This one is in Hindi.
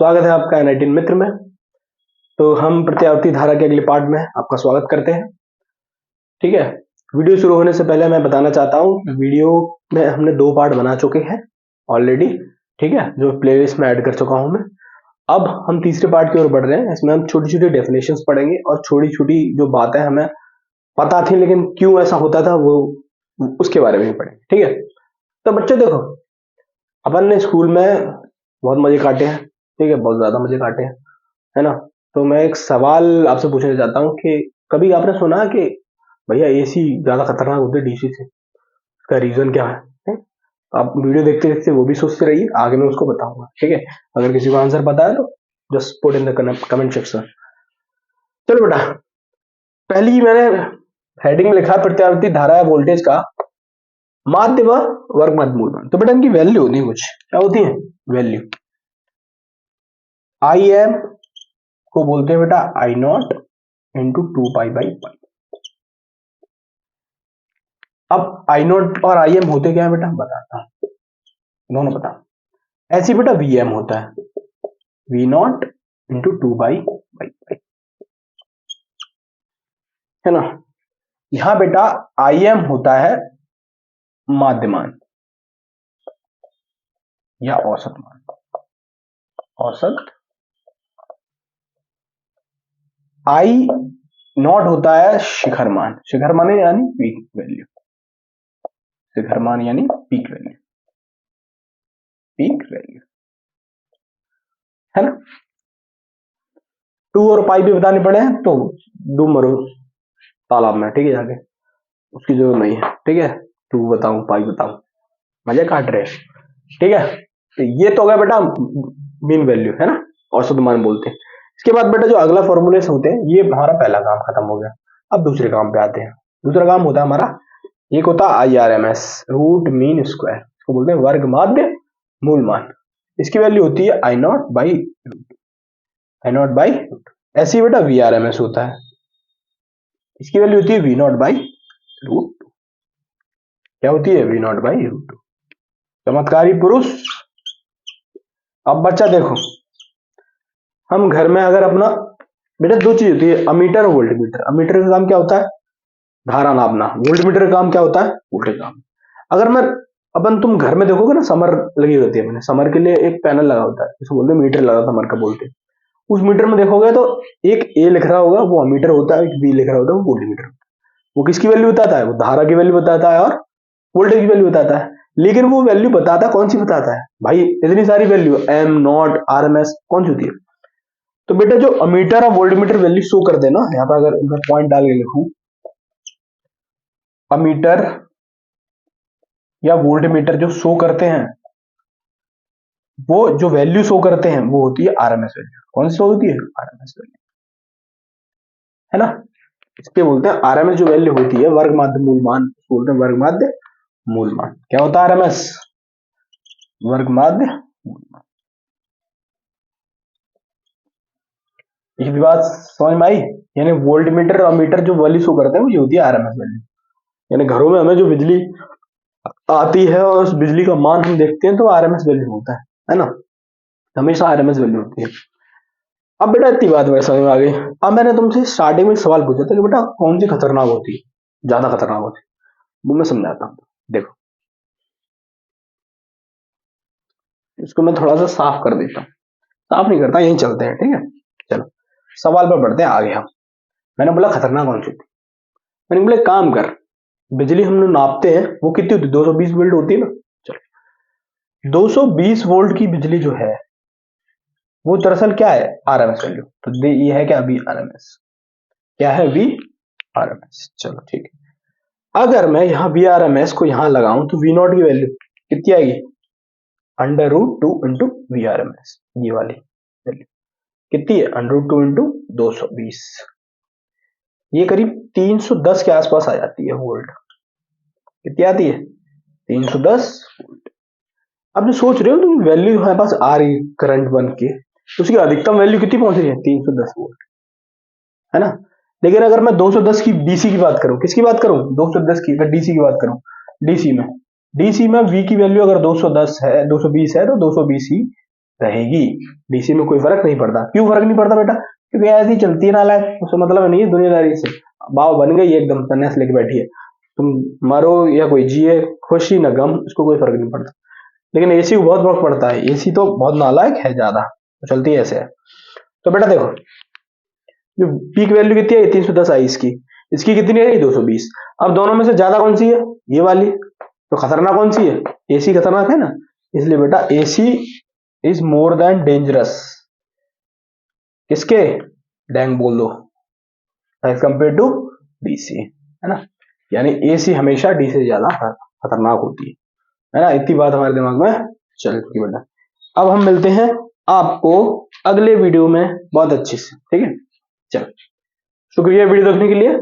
स्वागत है आपका एन18 मित्र में। तो हम प्रत्यावर्ती धारा के अगले पार्ट में आपका स्वागत करते हैं। ठीक है, वीडियो शुरू होने से पहले मैं बताना चाहता हूँ वीडियो में हमने 2 पार्ट बना चुके हैं ऑलरेडी। ठीक है, जो प्लेलिस्ट में ऐड कर चुका हूँ मैं। अब हम तीसरे पार्ट की ओर बढ़ रहे हैं। इसमें हम छोटी छोटी डेफिनेशंस पढ़ेंगे और छोटी छोटी जो बातें हमें पता थी लेकिन क्यों ऐसा होता था वो उसके बारे में ही पढ़ेंगे। ठीक है, तो बच्चे देखो, अपन ने स्कूल में बहुत मजे काटे हैं। ठीक है, बहुत ज्यादा मजे काटे हैं, है ना। तो मैं एक सवाल आपसे पूछना चाहता हूँ कि कभी आपने सुना कि भैया एसी ज्यादा खतरनाक होते है डीसी से, इसका रीजन क्या है? आप वीडियो देखते देखते वो भी सोचते रहिए, आगे मैं उसको बताऊंगा। ठीक है, अगर किसी को आंसर पता है तो just put in the comment section. चलो बेटा, पहली मैंने हेडिंग में लिखा प्रत्यावर्ती धारा या वोल्टेज का माध्य व वर्ग मध्य मूलमान। तो बेटा इनकी वैल्यू होती है, कुछ क्या होती है वैल्यू। आई एम को बोलते हैं बेटा आई नॉट इंटू 2 पाई/पाई। अब आई नॉट और आई एम होते क्या है बेटा, बताता हूं, दोनों बता। ऐसी बेटा वी एम होता है, वी नॉट इंटू 2 पाई/पाई, है ना। यहां बेटा आई एम होता है माध्यमान या औसत मान, औसत। आई नॉट होता है शिखर मान, शिखर मान यानी पीक वैल्यू, शिखर मान यानी पीक वैल्यू, पीक वैल्यू, है ना। 2 और पाई भी बताने पड़े हैं तो डूब मरो तालाब में, ठीक है, जाके उसकी जरूरत नहीं है। ठीक है, 2 बताऊं पाई बताऊं, मजे काट रहे हैं। ठीक है, तो ये तो हो गया बेटा मीन वैल्यू, है ना, औसत मान बोलते हैं। इसके बाद बेटा जो अगला फॉर्मूलेस होते हैं, ये हमारा पहला काम खत्म हो गया। अब दूसरे काम पे आते हैं। दूसरा काम होता है हमारा, एक होता है IRMS, रूट मीन स्क्वायर, इसको बोलते हैं वर्ग माध्य मूल मान। इसकी वैल्यू होती है I not by, I not by. ऐसे ही बेटा VRMS होता है, इसकी वैल्यू होती है वी नॉट बाई रूट। क्या होती है वी नॉट बाई रूट। चमत्कारी पुरुष। अब बच्चा देखो, हम घर में अगर अपना बेटा 2 चीज होती है, अमीटर और वोल्टमीटर। अमीटर का काम क्या होता है, धारा नापना। वोल्टमीटर का काम क्या होता है, वोल्टेज नापना। अगर मैं अपन तुम घर में देखोगे ना, समर लगी होती है, मैंने समर के लिए एक पैनल लगा होता है, इसको बोलते हैं मीटर लगा, समर का बोलते हैं। उस मीटर में देखोगे तो एक ए लिख रहा होगा वो अमीटर होता है, एक बी लिख रहा होता है वो वोल्टमीटर। वो किसकी वैल्यू बताता है, वो धारा की वैल्यू बताता है और वोल्टेज की वैल्यू बताता है। लेकिन वो वैल्यू बताता है कौन सी बताता है भाई, इतनी सारी वैल्यू, एम नॉट RMS कौन सी होती है। तो बेटा जो अमीटर और वोल्टमीटर वैल्यू शो कर देना, यहाँ पे अगर मैं पॉइंट डाल के लिखूं, अमीटर या वोल्टमीटर जो शो करते हैं, वो जो वैल्यू शो करते हैं वो होती है RMS वैल्यू। कौन सी शो होती है, RMS वैल्यू, है ना। इसके बोलते हैं RMS जो वैल्यू होती है वर्ग माध्य मूल मान, बोलते हैं वर्ग माध्य मूल मान। क्या होता है RMS, वर्ग माध्य मूल मान। ये बात समझ में आई। यानी वोल्टमीटर और मीटर जो वैल्यू शो करते हैं वो ये होती है RMS वैल्यू। यानी घरों में हमें जो बिजली आती है और उस बिजली का मान हम देखते हैं तो RMS वैल्यू होता है ना, हमेशा RMS वैल्यू होती है। अब बेटा इतनी बात मेरे समझ में आ गई। अब मैंने तुमसे स्टार्टिंग में सवाल पूछा था कि बेटा कौन सी खतरनाक होती है, ज्यादा खतरनाक होती है, वो मैं समझाता हूँ। देखो इसको मैं थोड़ा सा साफ कर देता हूँ, साफ नहीं करता, यहीं चलते हैं। ठीक है, चलो सवाल पर बढ़ते हैं आगे। हम मैंने बोला खतरनाक कौन सी होती, मैंने बोला काम कर, बिजली हम लोग नापते हैं वो कितनी होती है, 220 वोल्ट होती है ना। चलो 220 वोल्ट की बिजली जो है वो दरअसल क्या है, RMS वैल्यू। तो ये है क्या, VRMS। क्या है, VRMS। चलो ठीक है, अगर मैं यहाँ VRMS को यहाँ लगाऊं तो V नॉट की वैल्यू कितनी आएगी, √2 इंटू VRMS। ये वाली वैल्यू कितनी है, √2 इंटू 220। ये करीब 310 के आसपास आ जाती है वोल्ट। कितनी आती है, 310 वोल्ट। अब जो सोच रहे हो तो वैल्यू हमारे पास आ रही करंट बन के, उसकी अधिकतम वैल्यू कितनी पहुंच रही है, 310 वोल्ट, है ना। लेकिन अगर मैं 210 की DC की बात करूं, किसकी बात करूं, 210 की, अगर DC की बात करूं, DC में V की वैल्यू अगर 210 है, 220 है तो 220 ही रहेगी। डीसी में कोई फर्क नहीं पड़ता। क्यों फर्क नहीं पड़ता बेटा? क्योंकि ऐसी चलती है नालायक, उससे मतलब नहीं है दुनियादारी से। बाव बन गई एकदम सन्यास लेके बैठी है, तुम मरो या कोई जिए, खुशी न गम, उसको कोई फर्क नहीं पड़ता। लेकिन एसी को बहुत फर्क पड़ता है, एसी तो बहुत नालायक है ज्यादा, तो चलती है ऐसे है। तो बेटा देखो, जो पीक वैल्यू कितनी है 310 आई इसकी कितनी है 220। अब दोनों में से ज्यादा कौन सी है? ये वाली। तो खतरनाक कौन सी है? एसी खतरनाक है ना, इसलिए बेटा AC is more than dangerous. किसके? डैंग बोल दो, एज कंपेयर टू डीसी, है ना। यानी एसी हमेशा डी से ज्यादा खतरनाक होती है ना। इतनी बात हमारे दिमाग में चल चुकी बेटा। अब हम मिलते हैं आपको अगले वीडियो में बहुत अच्छे से, ठीक है। चलो, शुक्रिया वीडियो देखने के लिए।